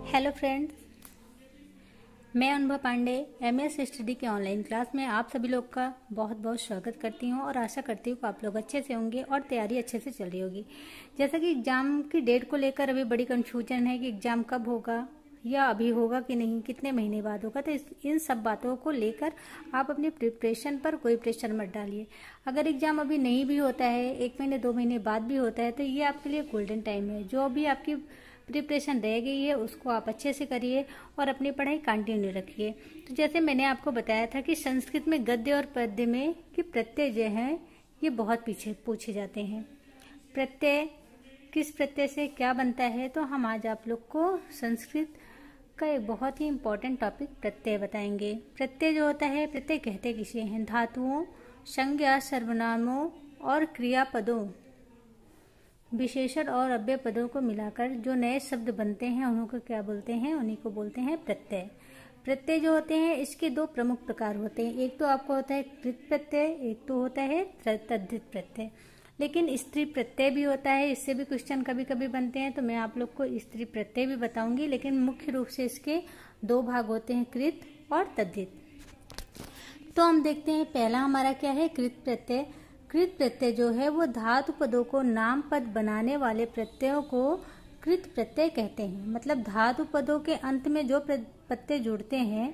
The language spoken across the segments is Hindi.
हेलो फ्रेंड्स, मैं अनुभव पांडे एमएस स्टडी के ऑनलाइन क्लास में आप सभी लोग का बहुत बहुत स्वागत करती हूं और आशा करती हूं कि आप लोग अच्छे से होंगे और तैयारी अच्छे से चल रही होगी। जैसा कि एग्जाम की डेट को लेकर अभी बड़ी कंफ्यूजन है कि एग्जाम कब होगा या अभी होगा कि नहीं, कितने महीने बाद होगा। तो इन सब बातों को लेकर आप अपनी प्रिपरेशन पर कोई प्रेशर मत डालिए। अगर एग्जाम अभी नहीं भी होता है, 1 महीने 2 महीने बाद भी होता है, तो ये आपके लिए गोल्डन टाइम है। जो भी आपकी प्रिपरेशन रह गई है उसको आप अच्छे से करिए और अपनी पढ़ाई कंटिन्यू रखिए। तो जैसे मैंने आपको बताया था कि संस्कृत में गद्य और पद्य में कि प्रत्यय जो हैं ये बहुत पीछे पूछे जाते हैं। प्रत्यय किस प्रत्यय से क्या बनता है, तो हम आज आप लोग को संस्कृत का एक बहुत ही इम्पोर्टेंट टॉपिक प्रत्यय बताएंगे। प्रत्यय जो होता है, प्रत्यय कहते किसे हैं? धातुओं, संज्ञा, सर्वनामों और क्रियापदों, विशेषण और अव्यय पदों को मिलाकर जो नए शब्द बनते हैं उन्हीं को क्या बोलते हैं? उन्हीं को बोलते हैं प्रत्यय। प्रत्यय जो होते हैं इसके दो प्रमुख प्रकार होते हैं। एक तो आपको होता है कृत प्रत्यय, एक तो होता है तद्धित प्रत्यय। लेकिन स्त्री प्रत्यय भी होता है, इससे भी क्वेश्चन कभी कभी बनते हैं, तो मैं आप लोग को स्त्री प्रत्यय भी बताऊंगी। लेकिन मुख्य रूप से इसके दो भाग होते हैं, कृत और तद्धित। तो हम देखते हैं, पहला हमारा क्या है? कृत प्रत्यय। कृत प्रत्यय जो है वो धातु पदों को नाम पद बनाने वाले प्रत्ययों को कृत प्रत्यय कहते हैं। मतलब धातु पदों के अंत में जो प्रत्यय जुड़ते हैं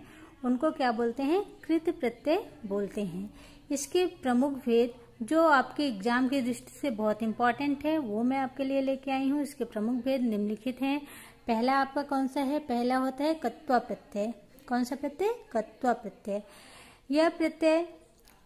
उनको क्या बोलते हैं? कृत प्रत्यय बोलते हैं। इसके प्रमुख भेद जो आपके एग्जाम की दृष्टि से बहुत इंपॉर्टेंट है वो मैं आपके लिए लेके आई हूँ। इसके प्रमुख भेद निम्नलिखित हैं। पहला आपका कौन सा है? पहला होता है कत्वा प्रत्यय। कौन सा प्रत्यय? कत्वा प्रत्यय। यह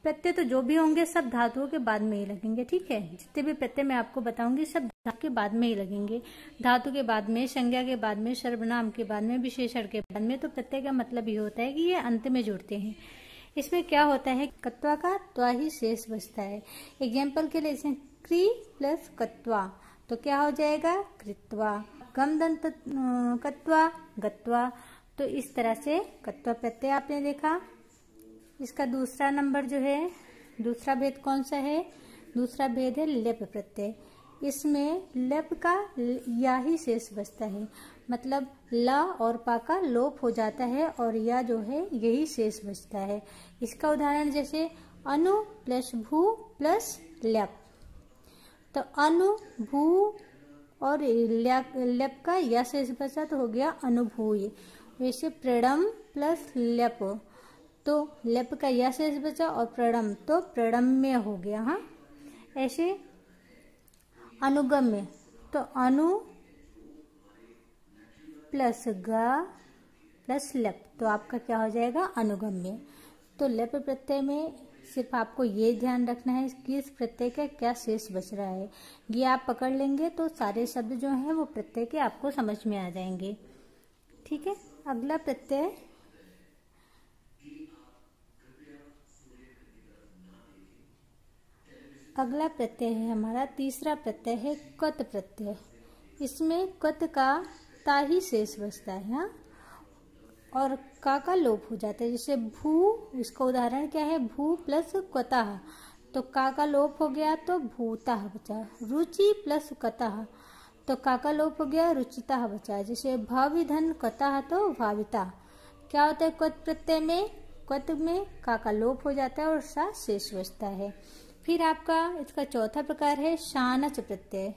प्रत्यय तो जो भी होंगे सब धातुओं के बाद में ही लगेंगे। ठीक है, जितने भी प्रत्यय मैं आपको बताऊंगी सब धातु के बाद में ही लगेंगे। धातु के बाद में, संज्ञा के बाद में, सर्वनाम के बाद में, विशेषण के बाद में। तो प्रत्यय का मतलब ये होता है कि ये अंत में जुड़ते हैं। इसमें क्या होता है? कत्वा का त्वा ही शेष बचता है। एग्जाम्पल के लिए इसे क्री प्लस कत्वा तो क्या हो जाएगा? कृत्वा। गम दंत कत्वा गत्वा। तो इस तरह से कत्वा प्रत्यय आपने देखा। इसका दूसरा नंबर जो है, दूसरा भेद कौन सा है? दूसरा भेद है लेप प्रत्यय। इसमें लेप का या ही शेष बचता है। मतलब ला और पा का लोप हो जाता है और या जो है यही शेष बचता है। इसका उदाहरण जैसे अनु प्लस भू प्लस लेप। तो अनु, भू और लेप का या शेष बचा तो हो गया अनुभूय। वैसे प्रणम प्लस लेप तो लेप का या शेष बचा और प्रणम तो प्रणम्य हो गया। हाँ, ऐसे अनुगम्य तो अनु प्लस गा प्लस लेप तो आपका क्या हो जाएगा? अनुगम्य। तो लेप प्रत्यय में सिर्फ आपको ये ध्यान रखना है कि इस प्रत्यय का क्या शेष बच रहा है। ये आप पकड़ लेंगे तो सारे शब्द जो हैं वो प्रत्यय के आपको समझ में आ जाएंगे। ठीक है, अगला प्रत्यय है हमारा तीसरा प्रत्यय है कत प्रत्यय। इसमें कत का ता ही शेष बचता है। हाँ, और का लोप हो जाता है। जैसे भू, इसका उदाहरण क्या है? भू प्लस कतः तो का लोप हो गया तो भूतः बचा। रुचि प्लस कतः तो का लोप हो गया, रुचितः बचा। जैसे भाविधन कतः तो भाविता। क्या होता है कत प्रत्यय में? कत में का लोप हो जाता है और सा शेष बचता है। फिर आपका इसका चौथा प्रकार है शानच प्रत्यय।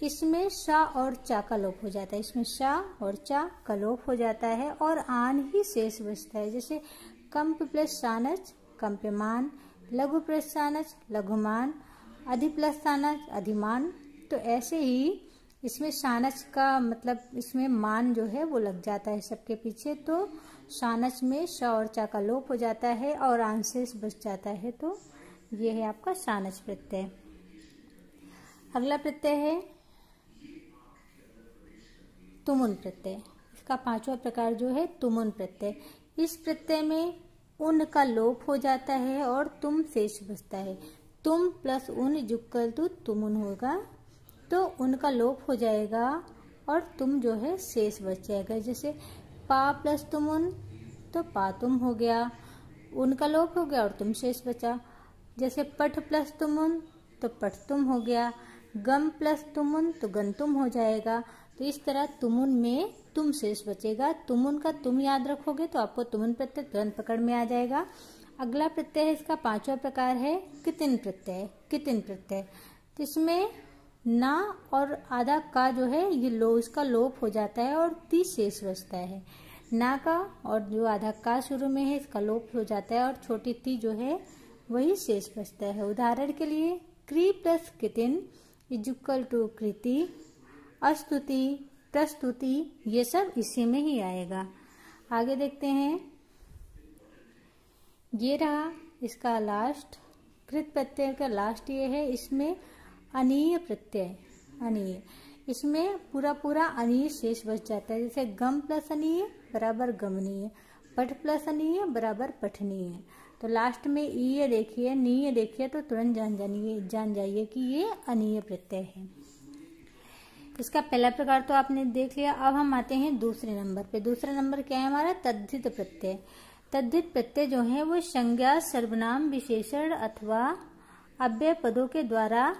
इसमें शा और चा का लोप हो जाता है। इसमें शा और चा का लोप हो जाता है और आन ही शेष बचता है। जैसे कंप प्लस शानच कंप्यमान, लघु प्लस शानच लघुमान, अधि प्लस शानच अधिमान। तो ऐसे ही इसमें शानच का मतलब इसमें मान जो है वो लग जाता है सबके पीछे। तो शानच में शा और चा का लोप हो जाता है और आन शेष बच जाता है। तो ये है आपका शानच प्रत्यय। अगला प्रत्यय है तुमुन प्रत्यय। इसका पांचवा प्रकार जो है तुमुन प्रत्यय। इस प्रत्यय में उन का लोप हो जाता है और तुम शेष बचता है। तुम प्लस उन जुक्कल टू तुमुन होगा तो उनका लोप हो जाएगा और तुम जो है शेष बच जाएगा। जैसे पा प्लस तुमुन तो पा तुम हो गया, उनका लोप हो गया और तुम शेष बचा। जैसे पठ प्लस तुमुन तो पठ तुम हो गया, गम प्लस तुमुन तो गन तुम हो जाएगा। तो इस तरह तुमुन में तुम शेष बचेगा। तुमुन का तुम याद रखोगे तो आपको तुमुन प्रत्यय तुरंत पकड़ में आ जाएगा। अगला प्रत्यय है इसका 5वां प्रकार है कितिन प्रत्यय। कितिन प्रत्यय तो इसमें ना और आधा का जो है ये इसका लोप हो जाता है और ती शेष बचता है। ना का और जो आधा का शुरू में है इसका लोप हो जाता है और छोटी ती जो है वही शेष बचता है। उदाहरण के लिए क्री प्लस कितिन इक्वल टू कृति, अस्तुति, प्रस्तुति, ये सब इसी में ही आएगा। आगे देखते हैं, ये रहा इसका लास्ट कृत प्रत्यय का लास्ट ये है। इसमें अनीय प्रत्यय, अनीय, इसमें पूरा पूरा अनीय शेष बच जाता है। जैसे गम प्लस अनीय बराबर गमनीय, पठ प्लस अनीय बराबर पठनीय। तो लास्ट में ईय देखिए, नीय देखिए तो तुरंत जान जाइए कि ये अनीय प्रत्यय है। इसका पहला प्रकार तो आपने देख लिया। अब हम आते हैं दूसरे नंबर पे। दूसरा नंबर क्या है हमारा? तद्धित प्रत्यय। तद्धित प्रत्यय जो है वो संज्ञा, सर्वनाम, विशेषण अथवा अव्यय पदों के द्वारा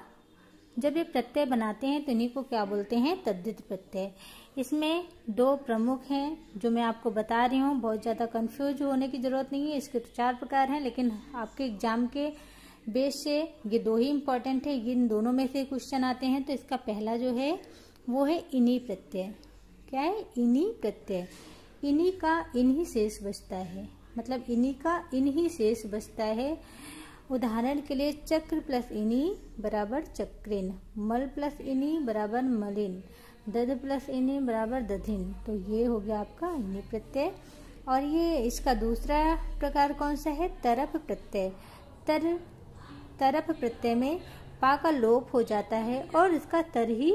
जब ये प्रत्यय बनाते हैं तो इन्हीं को क्या बोलते हैं? तद्धित प्रत्यय। इसमें 2 प्रमुख हैं जो मैं आपको बता रही हूँ, बहुत ज्यादा कंफ्यूज होने की जरूरत नहीं है। इसके तो 4 प्रकार हैं, लेकिन आपके एग्जाम के बेस से ये 2 ही इम्पोर्टेंट है। इन दोनों में से क्वेश्चन आते हैं। तो इसका पहला जो है वो है इनी प्रत्यय। क्या है? इनी प्रत्यय। इनी का इन्हीं शेष बचता है, मतलब इनी का इन्हीं शेष बचता है। उदाहरण के लिए चक्र प्लस इनी बराबर चक्रिन, मल प्लस इनी बराबर मलिन, दध प्लस इनी बराबर दधिन। तो ये हो गया आपका इनी प्रत्यय। और ये इसका दूसरा प्रकार कौन सा है? तरप प्रत्यय। तरप प्रत्यय में पा का लोप हो जाता है और इसका तर ही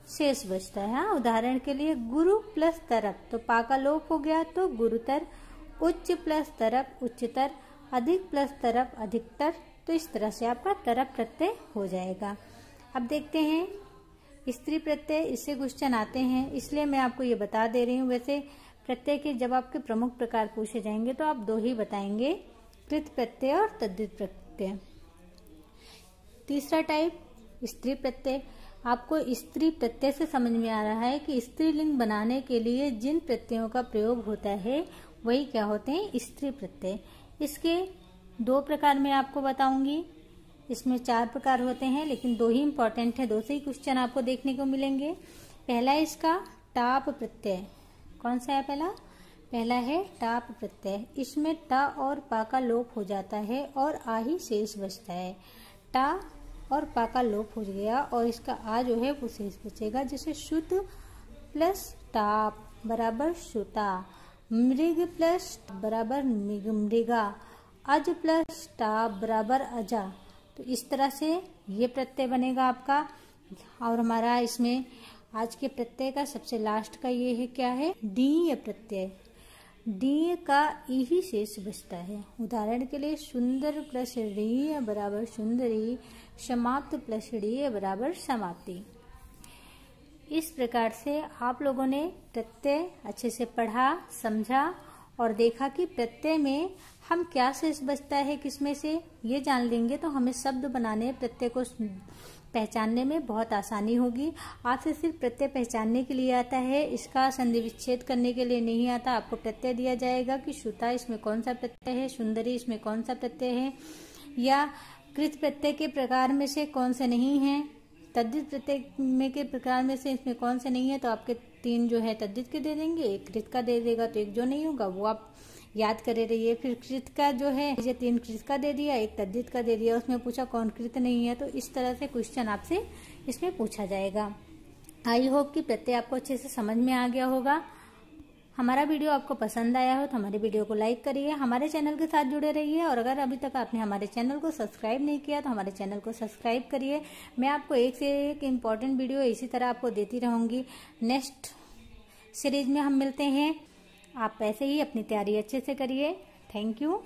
शेष बचता है। हाँ, उदाहरण के लिए गुरु प्लस तरप, तो पा का लोप हो गया तो गुरुतर। उच्च प्लस तरप उच्चतर, अधिक प्लस तरप अधिकतर। तो इस तरह से आपका तरप प्रत्यय हो जाएगा। अब देखते हैं स्त्री प्रत्यय। इससे क्वेश्चन आते हैं, इसलिए मैं आपको ये बता दे रही हूँ। वैसे प्रत्यय के जब आपके प्रमुख प्रकार पूछे जाएंगे तो आप 2 ही बताएंगे, कृत प्रत्यय और तद्धित प्रत्यय। तीसरा टाइप स्त्री प्रत्यय। आपको स्त्री प्रत्यय से समझ में आ रहा है कि स्त्रीलिंग बनाने के लिए जिन प्रत्ययों का प्रयोग होता है वही क्या होते हैं? स्त्री प्रत्यय। इसके 2 प्रकार मैं आपको बताऊंगी। इसमें 4 प्रकार होते हैं, लेकिन 2 ही इम्पोर्टेंट है। 2 से ही क्वेश्चन आपको देखने को मिलेंगे। पहला है इसका टाप प्रत्यय। कौन सा है पहला? पहला है टाप प्रत्यय। इसमें टा और पा का लोप हो जाता है और आ ही शेष बचता है। टा और पा का लोप हो गया और इसका आ जो है वो शेष बचेगा। जैसे शुद्ध प्लस टाप बराबर शुता, मृग प्लस बराबर मृगा, अज प्लस टाप बराबर अजा। तो इस तरह से ये प्रत्यय बनेगा आपका। और हमारा इसमें आज के प्रत्यय का सबसे लास्ट का ये है, क्या है? डीय प्रत्यय। डीय का ई ही शेष बचता है। उदाहरण के लिए सुंदर प्लस रीय बराबर सुंदरी, समाप्त प्लस रीय बराबर समाप्ति। इस प्रकार से आप लोगों ने प्रत्यय अच्छे से पढ़ा, समझा और देखा कि प्रत्यय में हम क्या शेष बचता है, किसमें से, ये जान लेंगे तो हमें शब्द बनाने, प्रत्यय को पहचानने में बहुत आसानी होगी। आपसे सिर्फ प्रत्यय पहचानने के लिए आता है, इसका संधि विच्छेद करने के लिए नहीं आता। आपको प्रत्यय दिया जाएगा कि शुता इसमें कौन सा प्रत्यय है, सुंदरी इसमें कौन सा प्रत्यय है, या कृत प्रत्यय के प्रकार में से कौन से नहीं है, तद्धित प्रत्यय में के प्रकार में से इसमें कौन से नहीं है। तो आपके 3 जो है तद्धित के दे देंगे, 1 कृत का दे देगा, तो 1 जो नहीं होगा वो आप याद करे रहिए। फिर कृत का जो है, ये 3 कृत का दे दिया, 1 तद्धित का दे दिया, उसमें पूछा कौन कृत नहीं है। तो इस तरह से क्वेश्चन आपसे इसमें पूछा जाएगा। आई होप कि प्रत्यय आपको अच्छे से समझ में आ गया होगा। हमारा वीडियो आपको पसंद आया हो तो हमारे वीडियो को लाइक करिए, हमारे चैनल के साथ जुड़े रहिए। और अगर अभी तक आपने हमारे चैनल को सब्सक्राइब नहीं किया तो हमारे चैनल को सब्सक्राइब करिए। मैं आपको एक से एक इम्पॉर्टेंट वीडियो इसी तरह आपको देती रहूंगी। नेक्स्ट सीरीज में हम मिलते हैं। आप ऐसे ही अपनी तैयारी अच्छे से करिए। Thank you.